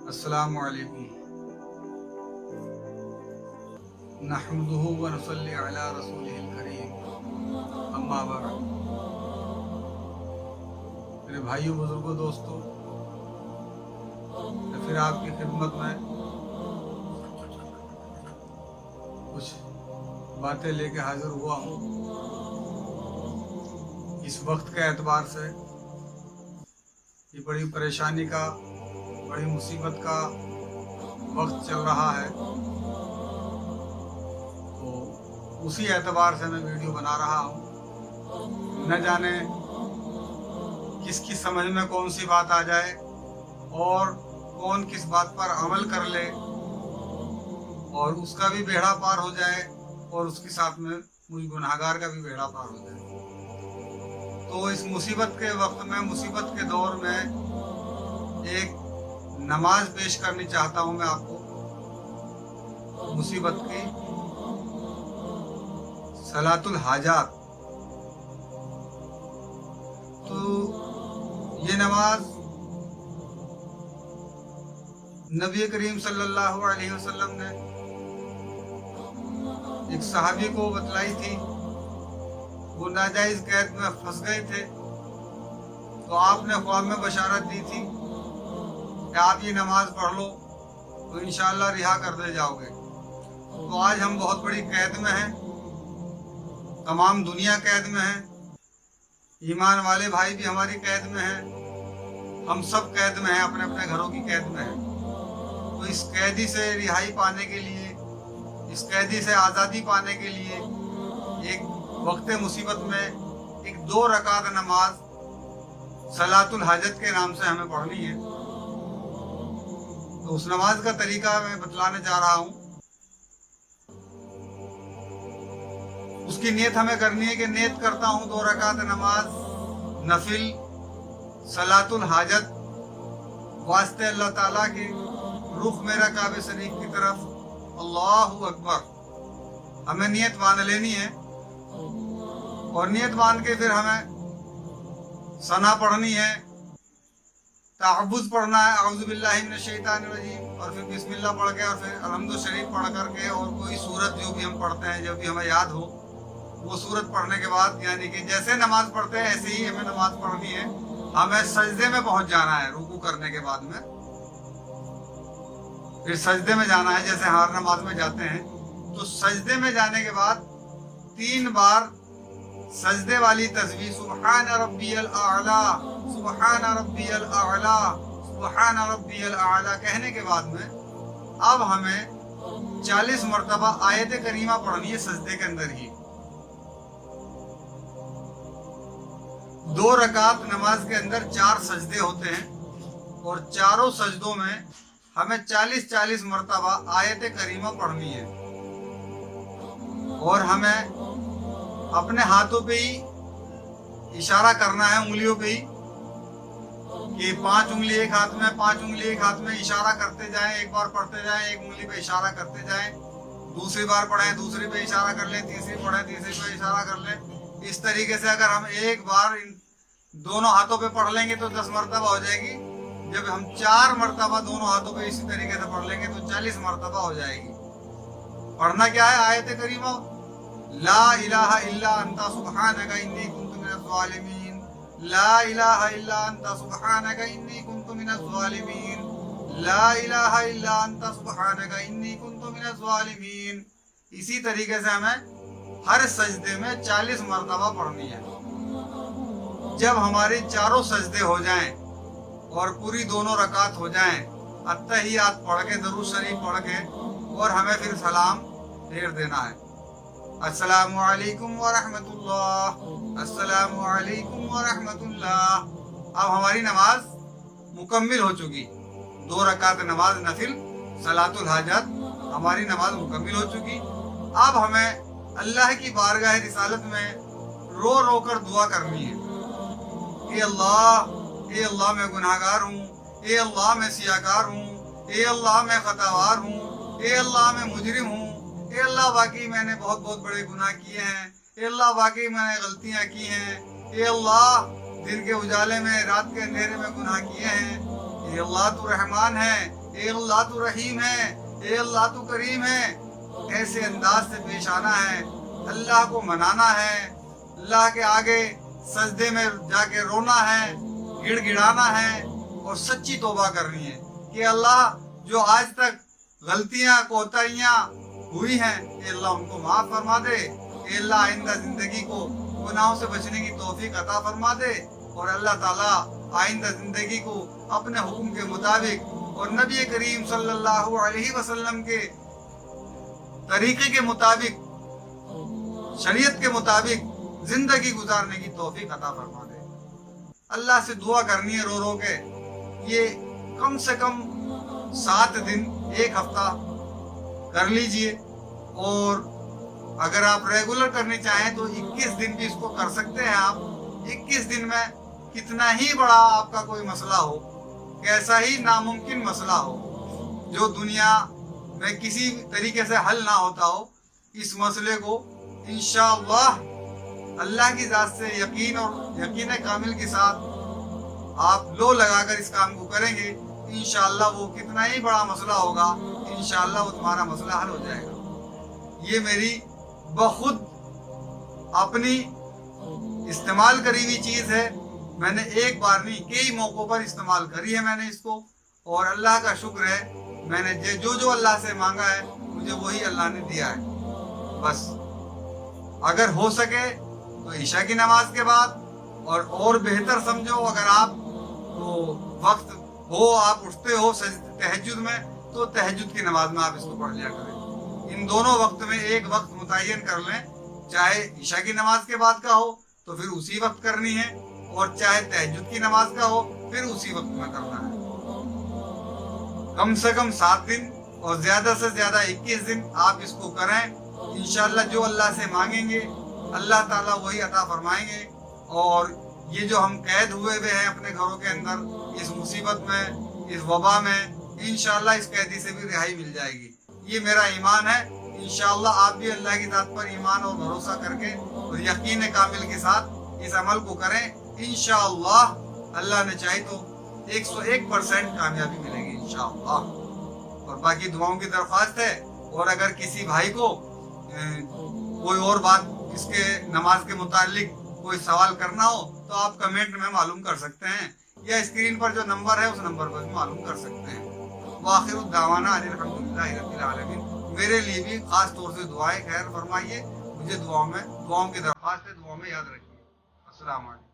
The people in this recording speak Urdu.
السلام علیکم نحمدہ و نصلی علی رسولہ الکریم اما بعد۔ میرے بھائیوں، بزرگوں، دوستوں، میں پھر آپ کی خدمت میں کچھ باتیں لے کے حاضر ہوا ہوں۔ اس وقت کے اعتبار سے یہ بڑی پریشانی کا، بڑی مصیبت کا وقت چل رہا ہے، تو اسی اعتبار سے میں ویڈیو بنا رہا ہوں۔ نہ جانے کس کی سمجھ میں کون سی بات آ جائے اور کون کس بات پر عمل کر لے اور اس کا بھی بیڑا پار ہو جائے اور اس کے ساتھ میں مجھ گناہگار کا بھی بیڑا پار ہو جائے۔ تو اس مصیبت کے وقت میں، مصیبت کے دور میں ایک نماز پیش کرنی چاہتا ہوں میں آپ کو، مصیبت کی صلاۃ الحاجات۔ تو یہ نماز نبی کریم صلی اللہ علیہ وسلم نے ایک صحابی کو بتلائی تھی، وہ ناجائز قید میں پھنس گئے تھے، تو آپ نے خواب میں بشارت دی تھی کہ آپ یہ نماز پڑھ لو تو انشاءاللہ رہا کر دے جاؤ گے۔ تو آج ہم بہت بڑی قید میں ہیں، تمام دنیا قید میں ہے، ایمان والے بھائی بھی ہماری قید میں ہیں، ہم سب قید میں ہیں، اپنے اپنے گھروں کی قید میں ہیں۔ تو اس قیدی سے رہائی پانے کے لیے، اس قیدی سے آزادی پانے کے لیے ایک وقت مصیبت میں ایک 2 رکعت نماز صلاۃ الحاجت کے نام سے ہمیں پڑھنی ہے۔ تو اس نماز کا طریقہ میں بتلانے جا رہا ہوں۔ اس کی نیت ہمیں کرنی ہے کہ نیت کرتا ہوں 2 رکعت نماز نفل صلاۃ الحاجت، واسطے اللہ تعالیٰ کے، رخ میرا کعبہ شریف کی طرف، اللہ اکبر۔ ہمیں نیت باندھ لینی ہے اور نیت باندھ کے پھر ہمیں ثنا پڑھنی ہے، تعوذ پڑھنا ہے، اعوذ باللہ من الشیطان الرجیم، اور پھر بسم اللہ پڑھ کے اور پھر الحمد شریف پڑھ کر کے اور کوئی سورت جو بھی ہم پڑھتے ہیں، جو بھی ہمیں یاد ہو وہ سورت پڑھنے کے بعد، یعنی کہ جیسے نماز پڑھتے ہیں ایسے ہی ہمیں نماز پڑھنی ہے۔ ہمیں سجدے میں پہنچ جانا ہے رکوع کرنے کے بعد میں، پھر سجدے میں جانا ہے جیسے ہر نماز میں جاتے ہیں۔ تو سجدے میں جانے کے بعد 3 بار سجدے والی تسبیح سبحان ربی الاعلیٰ، سبحان ربی الاعلیٰ، سبحان ربی الاعلیٰ کہنے کے بعد میں اب ہمیں 40 مرتبہ آیت کریمہ پڑھنی ہے سجدے کے اندر ہی۔ 2 رکعت نماز کے اندر 4 سجدے ہوتے ہیں اور چاروں سجدوں میں ہمیں 40 مرتبہ آیت کریمہ پڑھنی ہے، اور ہمیں اپنے ہاتھوں پہ ہی اشارہ کرنا ہے، انگلیوں پہ ہی، کہ 5 انگلی ایک ہاتھ میں، 5 انگلی ایک ہاتھ میں، اشارہ کرتے جائیں، ایک بار پڑھتے جائیں، ایک انگلی پہ اشارہ کرتے جائیں، دوسری بار پڑھیں دوسری پہ اشارہ کر لیں، تیسری پڑھیں تیسری پہ اشارہ کر لیں۔ اس طریقے سے اگر ہم ایک بار ان دونوں ہاتھوں پہ پڑھ لیں گے تو 10 مرتبہ ہو جائے گی۔ جب ہم 4 مرتبہ دونوں ہاتھوں پہ اسی طریقے سے پڑھ لیں گے تو 40 مرتبہ ہو جائے گی۔ پڑھنا کیا ہے؟ آیت کریمہ لا الہ الا انت سبحانک انی کنت من الظالمین، لا الہ الا انت سبحانک انی کنت من الظالمین، لا الہ الا انت سبحانک انی کنت من الظالمین۔ اسی طریقے سے ہمیں ہر سجدے میں 40 مرتبہ پڑھنی ہے۔ جب ہماری چاروں سجدے ہو جائیں اور پوری دونوں رکعت ہو جائیں، اتحیات پڑھ کے، درود شریف پڑھ کے، اور ہمیں پھر سلام پھیر دینا ہے، السلام علیکم ورحمۃ اللہ، السلام علیکم ورحمۃ اللہ۔ اب ہماری نماز مکمل ہو چکی، 2 رکعت نماز نفل صلاۃ الحاجات ہماری نماز مکمل ہو چکی۔ اب ہمیں اللہ کی بارگاہ رسالت میں رو رو کر دعا کرنی ہے، اے اللہ میں گناہگار ہوں، اے اللہ میں سیاہکار ہوں، اے اللہ میں خطاوار ہوں، اے اللہ میں مجرم ہوں، اے اللہ واقعی میں نے بہت بڑے گناہ کیے ہیں، اے اللہ واقعی میں نے غلطیاں کی ہیں، اے اللہ دن کے اجالے میں، رات کے اندھیرے میں گناہ کیے ہیں، اے اللہ تو رحمان ہے، اے اللہ تو رحیم ہے، اے اللہ تو کریم ہے، ایسے انداز سے پیش آنا ہے، اللہ کو منانا ہے، اللہ کے آگے سجدے میں جا کے رونا ہے، گڑ گڑانا ہے اور سچی توبہ کرنی ہے کہ اللہ جو آج تک غلطیاں کوتاہیاں ہوئی ہیں اے اللہ ان کو معاف فرما دے، اے اللہ آئندہ زندگی کو گناہوں سے بچنے کی توفیق عطا فرما دے، اور اللہ تعالیٰ آئندہ زندگی کو اپنے حکم کے مطابق اور نبی کریم صلی اللہ علیہ وسلم کے طریقے کے مطابق، شریعت کے مطابق زندگی گزارنے کی توفیق عطا فرما دے۔ اللہ سے دعا کرنی ہے رو رو کے، یہ کم سے کم 7 دن 1 ہفتہ کر لیجئے، اور اگر آپ ریگولر کرنی چاہیں تو 21 دن بھی اس کو کر سکتے ہیں آپ۔ 21 دن میں کتنا ہی بڑا آپ کا کوئی مسئلہ ہو، کیسا ہی ناممکن مسئلہ ہو جو دنیا میں کسی طریقے سے حل نہ ہوتا ہو، اس مسئلے کو انشاءاللہ اللہ کی ذات سے یقین اور یقین کامل کے ساتھ آپ لو لگا کر اس کام کو کریں گے، انشاءاللہ وہ کتنا ہی بڑا مسئلہ ہوگا، انشاءاللہ وہ تمہارا مسئلہ حل ہو جائے گا۔ یہ میری بخود اپنی استعمال کری ہوئی چیز ہے، میں نے ایک بار نہیں کئی موقعوں پر استعمال کری ہے میں نے اس کو، اور اللہ کا شکر ہے میں نے جو اللہ سے مانگا ہے مجھے وہی اللہ نے دیا ہے۔ بس اگر ہو سکے تو عشاء کی نماز کے بعد، اور بہتر سمجھو اگر آپ تو وقت ہو، آپ اٹھتے ہو تہجد میں، تو تہجد کی نماز میں آپ اس کو پڑھ لیا کریں۔ ان دونوں وقت میں ایک وقت متعین کر لیں، چاہے عشاء کی نماز کے بعد کا ہو تو پھر اسی وقت کرنی ہے، اور چاہے تہجد کی نماز کا ہو پھر اسی وقت میں کرنا ہے۔ کم سے کم 7 دن اور زیادہ سے زیادہ 21 دن آپ اس کو کریں، انشاءاللہ جو اللہ سے مانگیں گے اللہ تعالیٰ وہی عطا فرمائیں گے، اور یہ جو ہم قید ہوئے ہیں اپنے گھروں کے اندر اس مصیبت میں، اس وبا میں، انشاءاللہ اس قیدی سے بھی رہائی مل جائے گی۔ یہ میرا ایمان ہے، انشاءاللہ آپ بھی اللہ کی ذات پر ایمان اور بھروسہ کر کے اور یقین کامل کے ساتھ اس عمل کو کریں، انشاءاللہ اللہ نے چاہی تو 101% کامیابی ملے گی انشاءاللہ۔ اور باقی دعاؤں کی درخواست ہے، اور اگر کسی بھائی کو کوئی اور بات اس کے نماز کے متعلق کوئی سوال کرنا ہو تو آپ کمنٹ میں معلوم کر سکتے ہیں، یا اسکرین پر جو نمبر ہے اس نمبر پر بھی معلوم کر سکتے ہیں۔ وآخر الدعوانا ان الحمدللہ رب العالمین۔ میرے لیے بھی خاص طور سے دعائیں خیر فرمائیے، مجھے دعاؤں کی درخواست ہے، دعاؤں میں یاد رکھیے۔ السلام علیکم۔